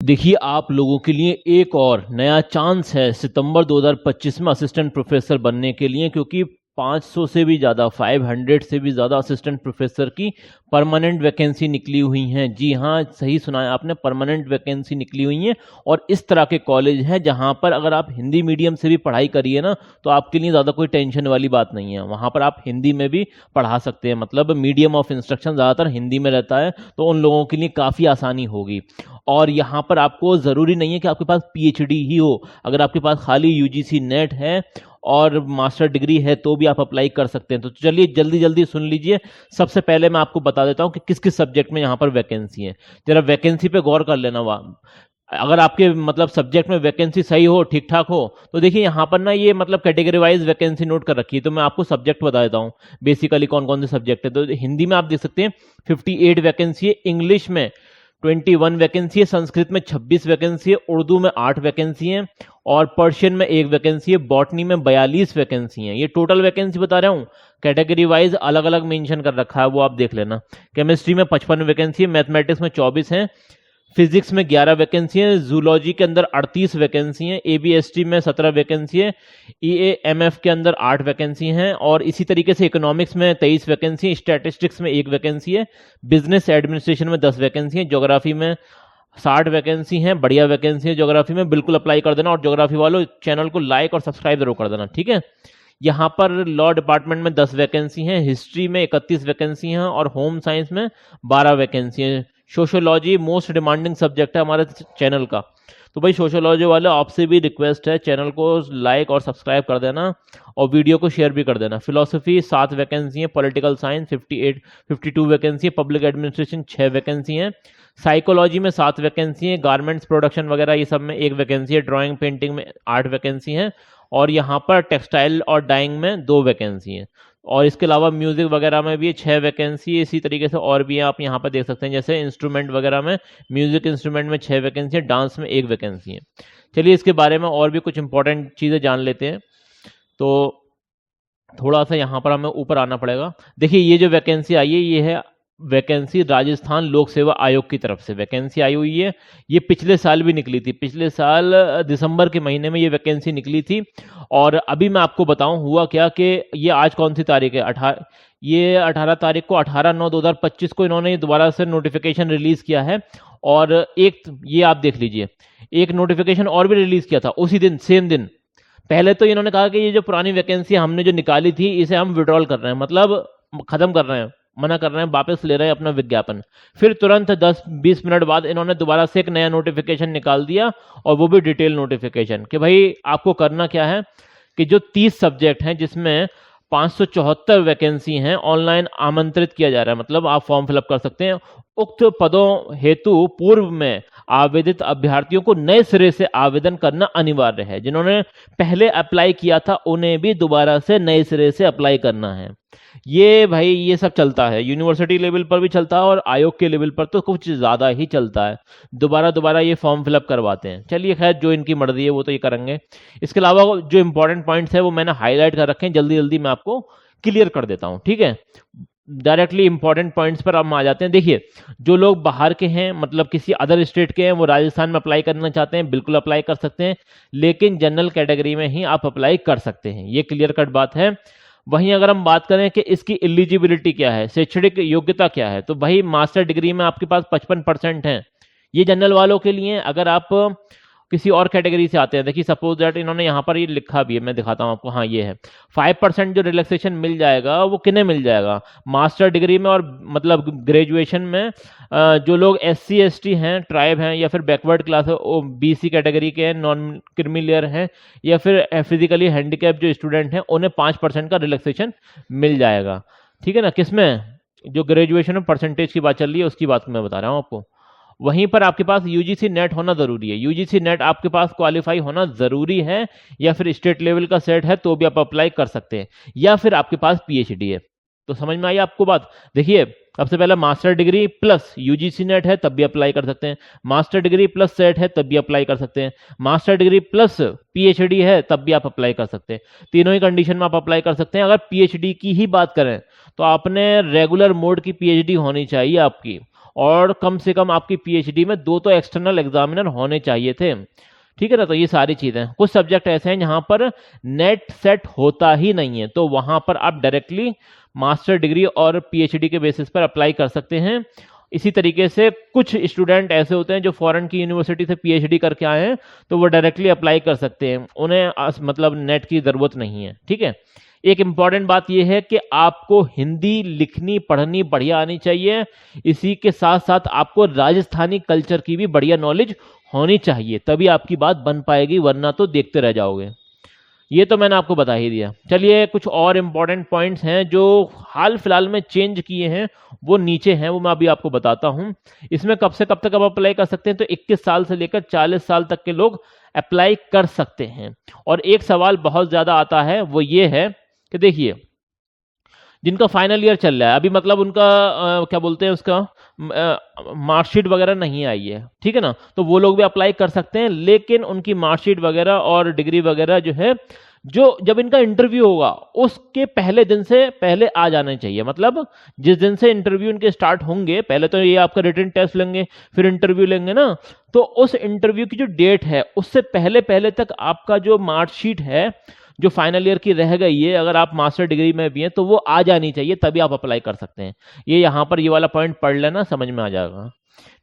देखिए, आप लोगों के लिए एक और नया चांस है सितंबर 2025 में असिस्टेंट प्रोफेसर बनने के लिए, क्योंकि 500 से भी ज़्यादा 500 से भी ज़्यादा असिस्टेंट प्रोफेसर की परमानेंट वैकेंसी निकली हुई हैं। जी हाँ, सही सुना है आपने, परमानेंट वैकेंसी निकली हुई हैं। और इस तरह के कॉलेज हैं जहाँ पर अगर आप हिंदी मीडियम से भी पढ़ाई करिए ना, तो आपके लिए ज़्यादा कोई टेंशन वाली बात नहीं है। वहाँ पर आप हिंदी में भी पढ़ा सकते हैं, मतलब मीडियम ऑफ इंस्ट्रक्शन ज़्यादातर हिंदी में रहता है, तो उन लोगों के लिए काफ़ी आसानी होगी। और यहाँ पर आपको ज़रूरी नहीं है कि आपके पास पीएचडी ही हो। अगर आपके पास खाली यूजीसी नेट है और मास्टर डिग्री है तो भी आप अप्लाई कर सकते हैं। तो चलिए जल्दी जल्दी सुन लीजिए। सबसे पहले मैं आपको बता देता हूँ कि किस किस सब्जेक्ट में यहाँ पर वैकेंसी है। जरा वैकेंसी पे गौर कर लेना। अगर आपके मतलब सब्जेक्ट में वैकेंसी सही हो, ठीक ठाक हो, तो देखिए यहाँ पर ना ये मतलब कैटेगरी वाइज वैकेंसी नोट कर रखी है। तो मैं आपको सब्जेक्ट बता देता हूँ बेसिकली कौन कौन से सब्जेक्ट है। तो हिंदी में आप देख सकते हैं 58 वैकेंसी है, इंग्लिश में 21 वैकेंसी है, संस्कृत में 26 वैकेंसी है, उर्दू में 8 वैकेंसी है और पर्शियन में 1 वैकेंसी है, बॉटनी में 42 वैकेंसी है। ये टोटल वैकेंसी बता रहा हूँ, कैटेगरी वाइज अलग अलग मेंशन कर रखा है, वो आप देख लेना। केमिस्ट्री में 55 वैकेंसी है, मैथमेटिक्स में 24 है, फिजिक्स में 11 वैकेंसी है, जूलॉजी के अंदर 38 वैकेंसी है, एबीएसटी में 17 वैकेंसी है, ईएएमएफ के अंदर 8 वैकेंसी हैं और इसी तरीके से इकोनॉमिक्स में 23 वैकेंसी है, स्टैटिस्टिक्स में 1 वैकेंसी है, बिजनेस एडमिनिस्ट्रेशन में 10 वैकेंसी है, ज्योग्राफी में 60 वैकेंसी हैं। बढ़िया वैकेंसी है ज्योग्राफी में, बिल्कुल अप्लाई कर देना। और ज्योग्राफी वालों चैनल को लाइक और सब्सक्राइब जरूर कर देना, ठीक है। यहाँ पर लॉ डिपार्टमेंट में 10 वैकेंसी हैं, हिस्ट्री में 31 वैकेंसी हैं और होम साइंस में 12 वैकेंसी हैं। सोशियोलॉजी मोस्ट डिमांडिंग सब्जेक्ट है हमारे चैनल का, तो भाई सोशियोलॉजी वाले आपसे भी रिक्वेस्ट है चैनल को लाइक और सब्सक्राइब कर देना और वीडियो को शेयर भी कर देना। फिलोसफी 7 वैकेंसी है, पॉलिटिकल साइंस 52 वैकेंसी है, पब्लिक एडमिनिस्ट्रेशन 6 वैकेंसी है, साइकोलॉजी में 7 वैकेंसी है, गारमेंट्स प्रोडक्शन वगैरह ये सब में 1 वैकेंसी है, ड्राइंग पेंटिंग में 8 वैकेंसी है और यहाँ पर टेक्सटाइल और डाइंग में 2 वैकेंसी है। और इसके अलावा म्यूजिक वगैरह में भी 6 वैकेंसी है। इसी तरीके से और भी आप यहाँ पर देख सकते हैं, जैसे इंस्ट्रूमेंट वगैरह में म्यूजिक इंस्ट्रूमेंट में 6 वैकेंसी है, डांस में 1 वैकेंसी है। चलिए इसके बारे में और भी कुछ इंपॉर्टेंट चीज़ें जान लेते हैं। तो थोड़ा सा यहाँ पर हमें ऊपर आना पड़ेगा। देखिए ये जो वैकेंसी आई है ये है वैकेंसी राजस्थान लोक सेवा आयोग की तरफ से वैकेंसी आई हुई है। ये पिछले साल भी निकली थी, पिछले साल दिसंबर के महीने में ये वैकेंसी निकली थी। और अभी मैं आपको बताऊं हुआ क्या कि ये आज कौन सी तारीख है, 18 तारीख को 18/9/2025 को इन्होंने दोबारा से नोटिफिकेशन रिलीज किया है। और एक ये आप देख लीजिए, एक नोटिफिकेशन और भी रिलीज किया था उसी दिन, सेम दिन। पहले तो इन्होंने कहा कि ये जो पुरानी वैकेंसी हमने जो निकाली थी इसे हम विड्रॉल कर रहे हैं, मतलब खत्म कर रहे हैं, मना कर रहे हैं, वापस ले रहे हैं अपना विज्ञापन। फिर तुरंत 10-20 मिनट बाद इन्होंने दोबारा से एक नया नोटिफिकेशन निकाल दिया और वो भी डिटेल नोटिफिकेशन कि भाई आपको करना क्या है कि जो 30 सब्जेक्ट हैं जिसमें 574 वैकेंसी हैं, ऑनलाइन आमंत्रित किया जा रहा है, मतलब आप फॉर्म फिलअप कर सकते हैं। उक्त पदों हेतु पूर्व में आवेदित अभ्यर्थियों को नए सिरे से आवेदन करना अनिवार्य है। जिन्होंने पहले अप्लाई किया था उन्हें भी दोबारा से नए सिरे से अप्लाई करना है। ये भाई ये सब चलता है, यूनिवर्सिटी लेवल पर भी चलता है और आयोग के लेवल पर तो कुछ ज्यादा ही चलता है। दोबारा दोबारा ये फॉर्म फिलअप करवाते हैं। चलिए खैर, जो इनकी मर्जी है वो तो ये करेंगे। इसके अलावा जो इंपॉर्टेंट पॉइंट्स है वो मैंने हाईलाइट कर रखे हैं, जल्दी जल्दी मैं आपको क्लियर कर देता हूं, ठीक है। डायरेक्टली इंपॉर्टेंट पॉइंट्स पर हम आ जाते हैं। देखिए जो लोग बाहर के हैं, मतलब किसी अदर स्टेट के हैं, वो राजस्थान में अप्लाई करना चाहते हैं, बिल्कुल अप्लाई कर सकते हैं, लेकिन जनरल कैटेगरी में ही आप अप्लाई कर सकते हैं, ये क्लियर कट बात है। वहीं अगर हम बात करें कि इसकी एलिजिबिलिटी क्या है, शैक्षणिक योग्यता क्या है, तो भाई मास्टर डिग्री में आपके पास 55% है, ये जनरल वालों के लिए। अगर आप किसी और कैटेगरी से आते हैं, देखिए सपोज दैट इन्होंने यहाँ पर ये लिखा भी है, मैं दिखाता हूँ आपको, हाँ ये है 5% जो रिलैक्सेशन मिल जाएगा वो किन्हें मिल जाएगा, मास्टर डिग्री में और मतलब ग्रेजुएशन में जो लोग SC ST हैं, ट्राइब हैं, या फिर बैकवर्ड क्लास BC कैटेगरी के हैं, नॉन क्रीमी लेयर हैं, या फिर फिजिकली हैंडीकैप जो स्टूडेंट हैं, उन्हें 5% का रिलैक्सेशन मिल जाएगा, ठीक है ना। किसमें, जो ग्रेजुएशन में परसेंटेज की बात चल रही है उसकी बात मैं बता रहा हूँ आपको। वहीं पर आपके पास यूजीसी नेट होना जरूरी है, यूजीसी नेट आपके पास क्वालिफाई होना जरूरी है, या फिर स्टेट लेवल का सेट है तो भी आप अप्लाई कर सकते हैं, या फिर आपके पास पीएचडी है। तो समझ में आई आपको बात। देखिए सबसे पहले master degree plus UGC net है तब भी अप्लाई कर सकते हैं, मास्टर डिग्री प्लस सेट है तब भी अप्लाई कर सकते हैं, मास्टर डिग्री प्लस पीएचडी है तब भी आप अप्लाई कर सकते हैं। तीनों ही कंडीशन में आप अप्लाई कर सकते हैं। अगर पीएचडी की ही बात करें तो आपने रेगुलर मोड की पीएचडी होनी चाहिए आपकी, और कम से कम आपकी पीएचडी में 2 तो एक्सटर्नल एग्जामिनर होने चाहिए थे। ठीक है ना, तो ये सारी चीजें, कुछ सब्जेक्ट ऐसे हैं जहां पर नेट सेट होता ही नहीं है, तो वहां पर आप डायरेक्टली मास्टर डिग्री और पीएचडी के बेसिस पर अप्लाई कर सकते हैं। इसी तरीके से कुछ स्टूडेंट ऐसे होते हैं जो फॉरेन की यूनिवर्सिटी से पीएचडी करके आए हैं, तो वो डायरेक्टली अप्लाई कर सकते हैं, उन्हें मतलब नेट की जरूरत नहीं है। ठीक है, एक इंपॉर्टेंट बात यह है कि आपको हिंदी लिखनी पढ़नी बढ़िया आनी चाहिए, इसी के साथ साथ आपको राजस्थानी कल्चर की भी बढ़िया नॉलेज होनी चाहिए, तभी आपकी बात बन पाएगी, वरना तो देखते रह जाओगे। ये तो मैंने आपको बता ही दिया। चलिए कुछ और इंपॉर्टेंट पॉइंट्स हैं जो हाल फिलहाल में चेंज किए हैं, वो नीचे हैं, वो मैं अभी आपको बताता हूं। इसमें कब से कब तक आप अप्लाई कर सकते हैं, तो 21 साल से लेकर 40 साल तक के लोग अप्लाई कर सकते हैं। और एक सवाल बहुत ज्यादा आता है, वो ये है कि देखिए, जिनका फाइनल ईयर चल रहा है अभी, मतलब उनका क्या बोलते हैं उसका मार्कशीट वगैरह नहीं आई है, ठीक है ना, तो वो लोग भी अप्लाई कर सकते हैं, लेकिन उनकी मार्कशीट वगैरह और डिग्री वगैरह जो है, जो जब इनका इंटरव्यू होगा उसके पहले दिन से पहले आ जाना चाहिए। मतलब जिस दिन से इंटरव्यू इनके स्टार्ट होंगे, पहले तो ये आपका रिटन टेस्ट लेंगे, फिर इंटरव्यू लेंगे ना, तो उस इंटरव्यू की जो डेट है उससे पहले पहले तक आपका जो मार्कशीट है जो फाइनल ईयर की रह गई है, अगर आप मास्टर डिग्री में भी हैं तो वो आ जानी चाहिए, तभी आप अप्लाई कर सकते हैं। ये यहां पर ये वाला पॉइंट पढ़ लेना, समझ में आ जाएगा।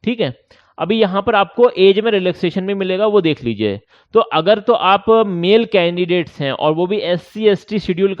ठीक है, अभी यहां पर आपको एज में रिलैक्सेशन भी मिलेगा, वो देख लीजिए। तो अगर तो आप मेल कैंडिडेट्स हैं और वो भी SC ST schedule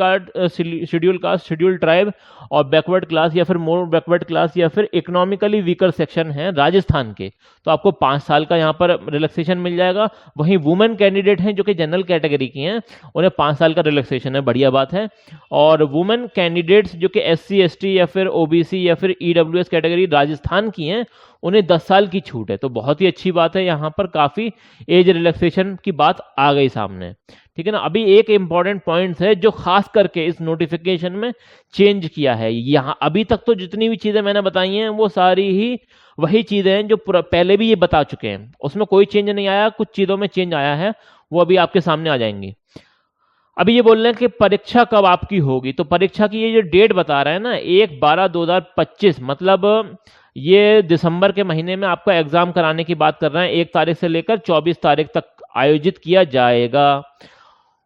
caste schedule tribe और बैकवर्ड क्लास या फिर मोर बैकवर्ड क्लास या फिर इकोनॉमिकली वीकर सेक्शन है राजस्थान के, तो आपको 5 साल का यहाँ पर रिलैक्सेशन मिल जाएगा। वहीं वुमेन कैंडिडेट हैं जो कि जनरल कैटेगरी की हैं, उन्हें 5 साल का रिलैक्सेशन है, बढ़िया बात है। और वुमेन कैंडिडेट्स जो कि SC ST या फिर OBC या फिर EWS कैटेगरी राजस्थान की हैं, उन्हें 10 साल की छूट है, तो बहुत ही अच्छी बात है। यहाँ पर काफी एज रिलैक्सेशन की बात आ गई सामने, ठीक है ना। अभी एक इंपॉर्टेंट पॉइंट है जो खास करके इस नोटिफिकेशन में चेंज किया है। यहाँ अभी तक तो जितनी भी चीजें मैंने बताई हैं वो सारी ही वही चीजें हैं जो पहले भी ये बता चुके हैं, उसमें कोई चेंज नहीं आया, कुछ चीजों में चेंज आया है, वो अभी आपके सामने आ जाएंगी। अभी ये बोल रहे हैं कि परीक्षा कब आपकी होगी, तो परीक्षा की ये जो डेट बता रहे हैं ना, 1/12/2025, मतलब ये दिसंबर के महीने में आपका एग्जाम कराने की बात कर रहे हैं। 1 तारीख से लेकर 24 तारीख तक आयोजित किया जाएगा।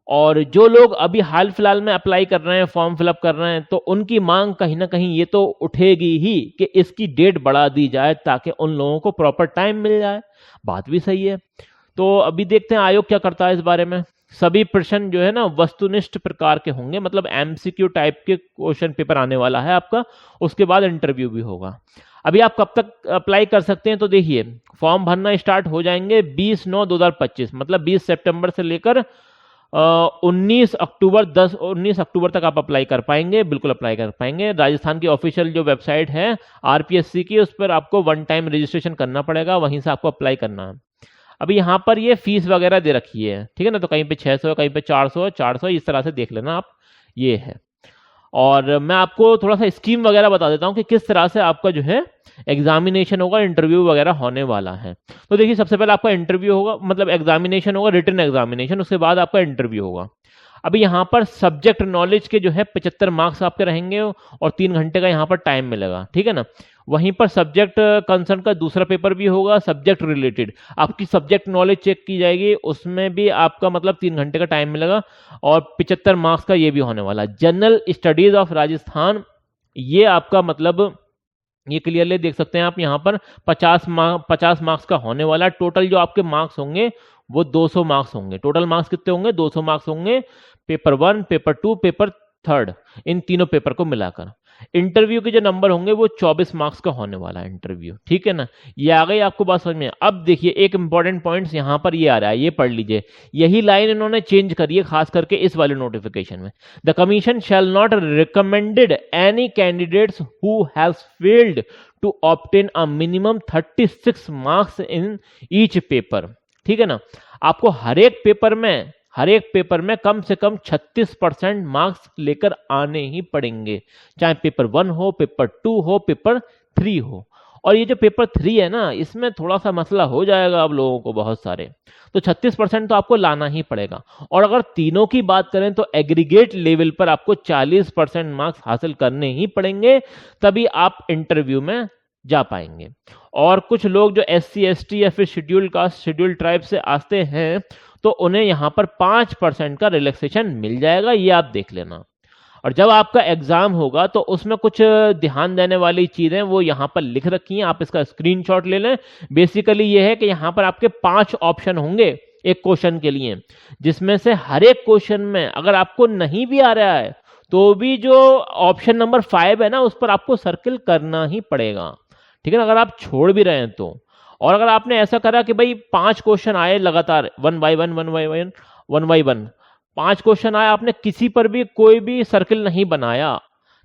और जो लोग अभी हाल फिलहाल में अप्लाई कर रहे हैं, फॉर्म फिलअप कर रहे हैं, तो उनकी मांग कहीं ना कहीं ये तो उठेगी ही कि इसकी डेट बढ़ा दी जाए ताकि उन लोगों को प्रॉपर टाइम मिल जाए। बात भी सही है। तो अभी देखते हैं आयोग क्या करता है इस बारे में। सभी प्रश्न जो है ना वस्तुनिष्ठ प्रकार के होंगे, मतलब MCQ टाइप के क्वेश्चन पेपर आने वाला है आपका, उसके बाद इंटरव्यू भी होगा। अभी आप कब तक अप्लाई कर सकते हैं, तो देखिए फॉर्म भरना स्टार्ट हो जाएंगे 20/9/2025, मतलब 20 सितंबर से लेकर 19 अक्टूबर तक आप अप्लाई कर पाएंगे, बिल्कुल अप्लाई कर पाएंगे। राजस्थान की ऑफिशियल जो वेबसाइट है RPSC की, उस पर आपको 1 टाइम रजिस्ट्रेशन करना पड़ेगा, वहीं से आपको अप्लाई करना है। अभी यहाँ पर ये फीस वगैरह दे रखी है, ठीक है ना, तो कहीं पे 600 कहीं पे 400 इस तरह से देख लेना आप, ये है। और मैं आपको थोड़ा सा स्कीम वगैरह बता देता हूँ कि किस तरह से आपका जो है एग्जामिनेशन होगा, इंटरव्यू वगैरह होने वाला है। तो देखिए सबसे पहले आपका इंटरव्यू होगा, मतलब एग्जामिनेशन होगा, रिटन एग्जामिनेशन, उसके बाद आपका इंटरव्यू होगा। अभी यहाँ पर सब्जेक्ट नॉलेज के जो है 75 मार्क्स आपके रहेंगे और 3 घंटे का यहाँ पर टाइम मिलेगा, ठीक है ना। वहीं पर सब्जेक्ट कंसर्न का दूसरा पेपर भी होगा, सब्जेक्ट रिलेटेड, आपकी सब्जेक्ट नॉलेज चेक की जाएगी, उसमें भी आपका मतलब 3 घंटे का टाइम मिलेगा और 75 मार्क्स का ये भी होने वाला। जनरल स्टडीज ऑफ राजस्थान, ये आपका मतलब ये क्लियरली देख सकते हैं आप, यहाँ पर 50 मार्क्स का होने वाला। टोटल जो आपके मार्क्स होंगे वो 200 मार्क्स होंगे। टोटल मार्क्स कितने होंगे, 200 मार्क्स होंगे, पेपर 1, पेपर 2, पेपर 3, इन तीनों पेपर को मिलाकर। इंटरव्यू के जो नंबर होंगे वो 24 मार्क्स का होने वाला है इंटरव्यू, ठीक है ना। ये आ गई आपको बात समझ में। अब देखिए एक इंपॉर्टेंट पॉइंट्स यहाँ पर ये आ रहा है, ये पढ़ लीजिए। यही लाइन इन्होंने चेंज करी है खास करके इस वाले नोटिफिकेशन में। The commission shall not recommended any candidates who has failed to obtain a minimum 36 marks in each paper, ठीक है ना। आपको हर एक पेपर में कम से कम 36% मार्क्स लेकर आने ही पड़ेंगे, चाहे पेपर 1 हो, पेपर 2 हो, पेपर 3 हो। और ये जो पेपर 3 है ना, इसमें थोड़ा सा मसला हो जाएगा अब लोगों को बहुत सारे, तो 36% तो आपको लाना ही पड़ेगा। और अगर तीनों की बात करें तो एग्रीगेट लेवल पर आपको 40% मार्क्स हासिल करने ही पड़ेंगे, तभी आप इंटरव्यू में जा पाएंगे। और कुछ लोग जो SC ST या फिर शेड्यूल कास्ट शेड्यूल ट्राइब से आते हैं तो उन्हें यहाँ पर 5% का रिलैक्सेशन मिल जाएगा, ये आप देख लेना। और जब आपका एग्जाम होगा तो उसमें कुछ ध्यान देने वाली चीजें वो यहाँ पर लिख रखी हैं, आप इसका स्क्रीनशॉट ले लें। बेसिकली ये है कि यहाँ पर आपके 5 ऑप्शन होंगे एक क्वेश्चन के लिए, जिसमें से हर एक क्वेश्चन में अगर आपको नहीं भी आ रहा है तो भी जो ऑप्शन नंबर 5 है ना उस पर आपको सर्किल करना ही पड़ेगा, ठीक है ना, अगर आप छोड़ भी रहे हैं तो। और अगर आपने ऐसा करा कि भाई 5 क्वेश्चन आए लगातार 1 by 1 5 क्वेश्चन आए, आपने किसी पर भी कोई भी सर्किल नहीं बनाया,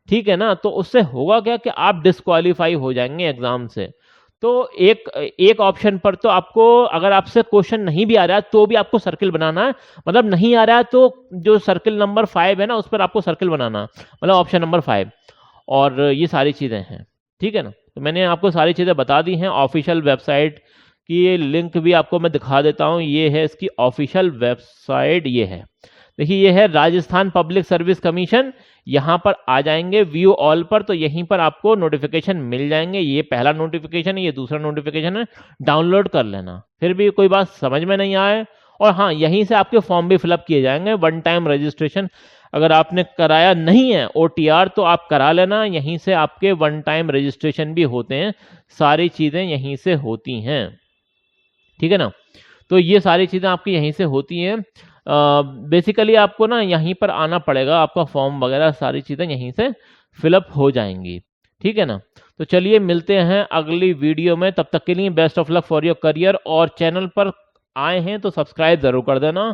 ठीक है ना, तो उससे होगा क्या कि आप डिस्क्वालीफाई हो जाएंगे एग्जाम से। तो एक ऑप्शन पर तो आपको, अगर आपसे क्वेश्चन नहीं भी आ रहा है तो भी आपको सर्किल बनाना है, मतलब नहीं आ रहा है तो जो सर्किल नंबर 5 है ना उस पर आपको सर्किल बनाना, मतलब ऑप्शन नंबर 5। और ये सारी चीजें हैं, ठीक है ना। तो मैंने आपको सारी चीजें बता दी हैं। ऑफिशियल वेबसाइट की ये लिंक भी आपको मैं दिखा देता हूँ, ये है इसकी ऑफिशियल वेबसाइट, ये है, देखिए ये है राजस्थान पब्लिक सर्विस कमीशन। यहाँ पर आ जाएंगे व्यू ऑल पर, तो यहीं पर आपको नोटिफिकेशन मिल जाएंगे। ये पहला नोटिफिकेशन है, ये दूसरा नोटिफिकेशन है, डाउनलोड कर लेना। फिर भी कोई बात समझ में नहीं आए, और हाँ यहीं से आपके फॉर्म भी फिलअप किए जाएंगे। 1 टाइम रजिस्ट्रेशन अगर आपने कराया नहीं है OTR तो आप करा लेना, यहीं से आपके 1 टाइम रजिस्ट्रेशन भी होते हैं, सारी चीजें यहीं से होती हैं, ठीक है ना। तो ये सारी चीजें आपकी यहीं से होती हैं। बेसिकली आपको ना यहीं पर आना पड़ेगा, आपका फॉर्म वगैरह सारी चीज़ें यहीं से फिलअप हो जाएंगी, ठीक है ना। तो चलिए मिलते हैं अगली वीडियो में, तब तक के लिए best of luck for your career. और चैनल पर आए हैं तो सब्सक्राइब जरूर कर देना।